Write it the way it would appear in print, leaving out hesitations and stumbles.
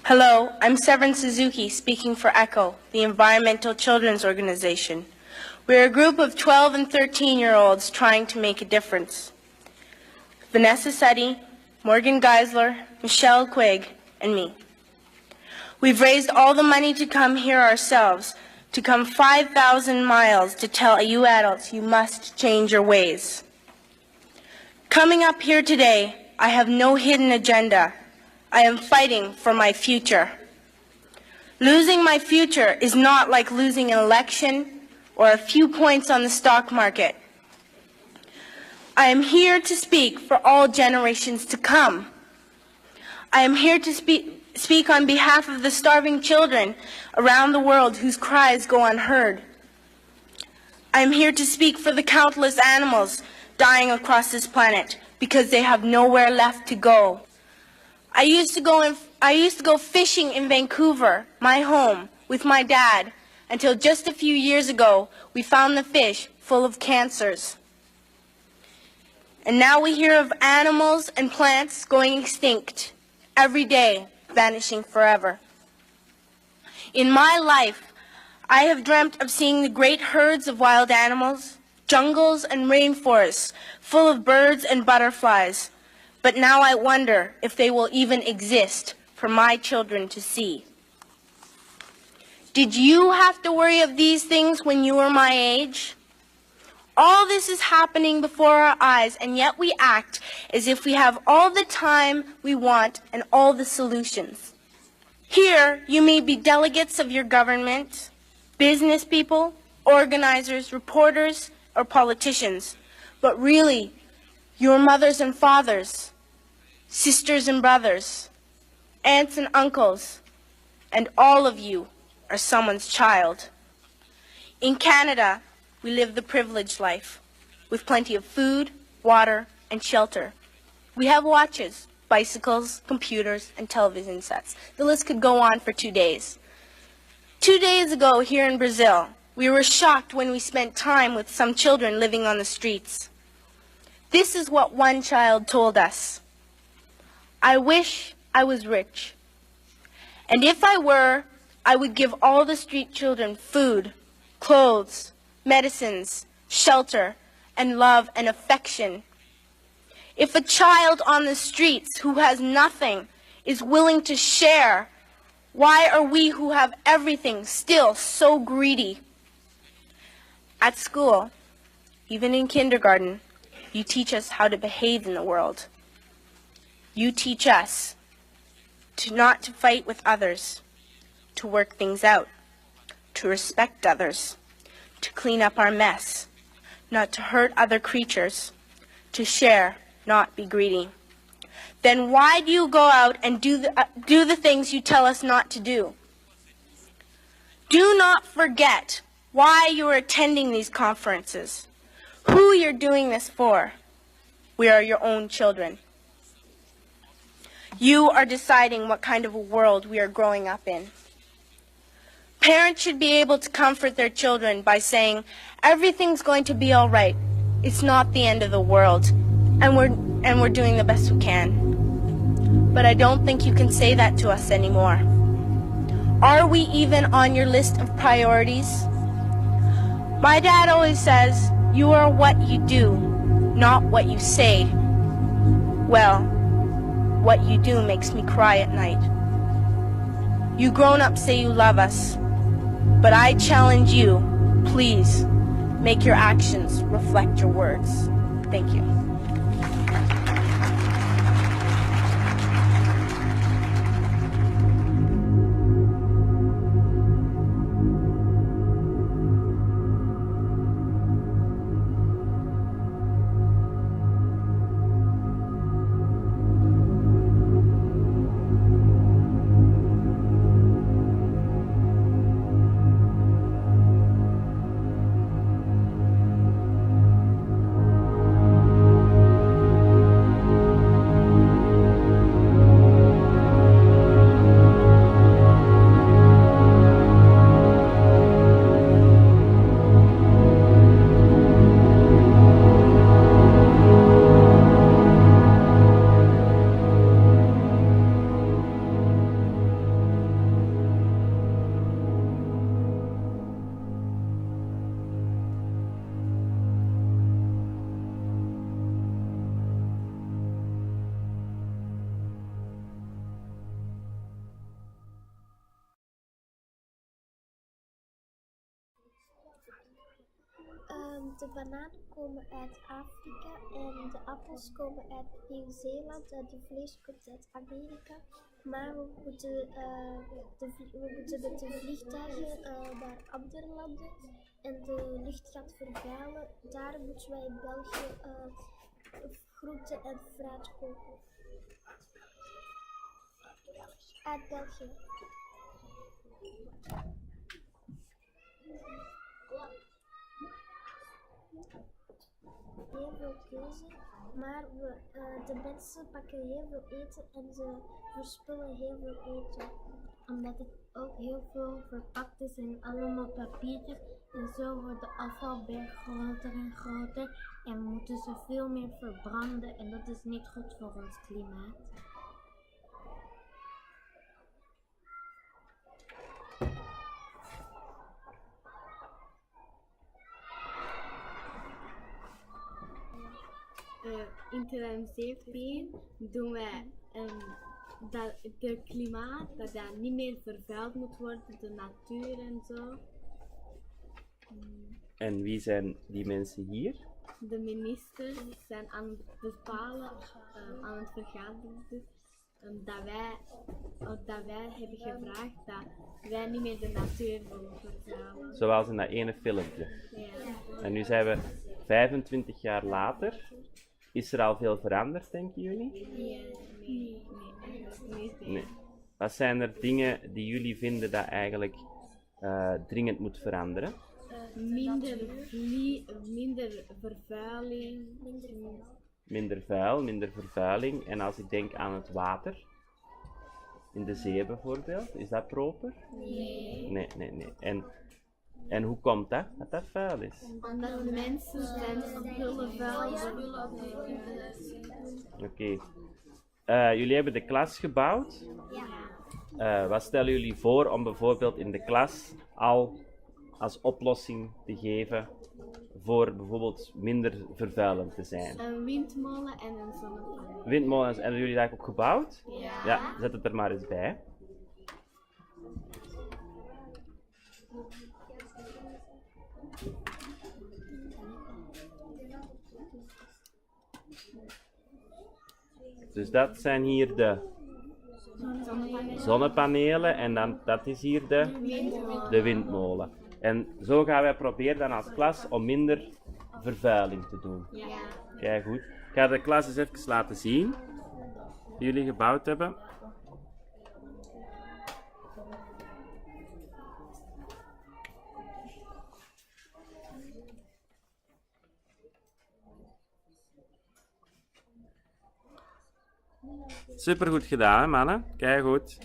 Hello, I'm Severin Suzuki, speaking for ECHO, the Environmental Children's Organization. We're a group of 12 and 13-year-olds trying to make a difference. Vanessa Seti, Morgan Geisler, Michelle Quigg, and me. We've raised all the money to come here ourselves, to come 5,000 miles to tell you adults you must change your ways. Coming up here today, I have no hidden agenda. I am fighting for my future. Losing my future is not like losing an election or a few points on the stock market. I am here to speak for all generations to come. I am here to speak on behalf of the starving children around the world whose cries go unheard. I am here to speak for the countless animals dying across this planet because they have nowhere left to go. I used to go fishing in Vancouver, my home, with my dad, until just a few years ago we found the fish full of cancers. And now we hear of animals and plants going extinct, every day vanishing forever. In my life, I have dreamt of seeing the great herds of wild animals, jungles and rainforests full of birds and butterflies. But now I wonder if they will even exist for my children to see. Did you have to worry of these things when you were my age? All this is happening before our eyes, and yet we act as if we have all the time we want and all the solutions. Here, you may be delegates of your government, business people, organizers, reporters, or politicians, but really, your mothers and fathers, sisters and brothers, aunts and uncles, and all of you are someone's child. In Canada, we live the privileged life, with plenty of food, water, and shelter. We have watches, bicycles, computers, and television sets. The list could go on for 2 days. 2 days ago, here in Brazil, we were shocked when we spent time with some children living on the streets. This is what one child told us. I wish I was rich. And if I were, I would give all the street children food, clothes, medicines, shelter, and love and affection. If a child on the streets who has nothing is willing to share, why are we who have everything still so greedy? At school, even in kindergarten, you teach us how to behave in the world. You teach us not to fight with others, to work things out, to respect others, to clean up our mess, not to hurt other creatures, to share, not be greedy. Then why do you go out and do the things you tell us not to do? Do not forget why you are attending these conferences, who you're doing this for. We are your own children. You are deciding what kind of a world we are growing up in. Parents should be able to comfort their children by saying, everything's going to be all right. It's not the end of the world, and we're doing the best we can. But I don't think you can say that to us anymore. Are we even on your list of priorities? My dad always says, you are what you do, not what you say. Well, what you do makes me cry at night. You grown-ups say you love us, but I challenge you, please, make your actions reflect your words. Thank you. De bananen komen uit Afrika en de appels komen uit Nieuw-Zeeland en de vlees komt uit Amerika. Maar we moeten met de vliegtuigen naar andere landen en de lucht gaat vervuilen. Daar moeten wij in België groente en fruit kopen. Uit België. Heel veel keuze, maar de mensen pakken heel veel eten en ze verspillen heel veel eten. Omdat het ook heel veel verpakt is in allemaal papiertjes en zo wordt de afvalberg groter en groter en we moeten ze veel meer verbranden en dat is niet goed voor ons klimaat. In 2017 doen wij dat het klimaat dat niet meer vervuild moet worden, de natuur en zo. En wie zijn die mensen hier? De ministers zijn aan het bepalen, aan het vergaderen, dus, dat wij hebben gevraagd dat wij niet meer de natuur willen vervuilen. Zoals in dat ene filmpje. Ja. En nu zijn we 25 jaar later. Is er al veel veranderd, denken jullie? Nee. Wat zijn er dingen die jullie vinden dat eigenlijk dringend moet veranderen? Minder vervuiling. Minder vuil, minder vervuiling. En als ik denk aan het water, in de zee bijvoorbeeld, is dat proper? Nee. En hoe komt dat dat vuil is? Omdat de mensen zijn spullen vuil. Oké. Jullie hebben de klas gebouwd. Ja. Wat stellen jullie voor om bijvoorbeeld in de klas al als oplossing te geven voor bijvoorbeeld minder vervuilend te zijn? Een windmolen en een zonnepaneel. Windmolens, hebben jullie dat ook gebouwd? Ja. Ja, zet het er maar eens bij. Dus dat zijn hier de zonnepanelen en dan, dat is hier de windmolen. En zo gaan wij proberen dan als klas om minder vervuiling te doen. Ja. Kijk goed. Ik ga de klas eens even laten zien die jullie gebouwd hebben. Super goed gedaan, hè, mannen. Kijk goed.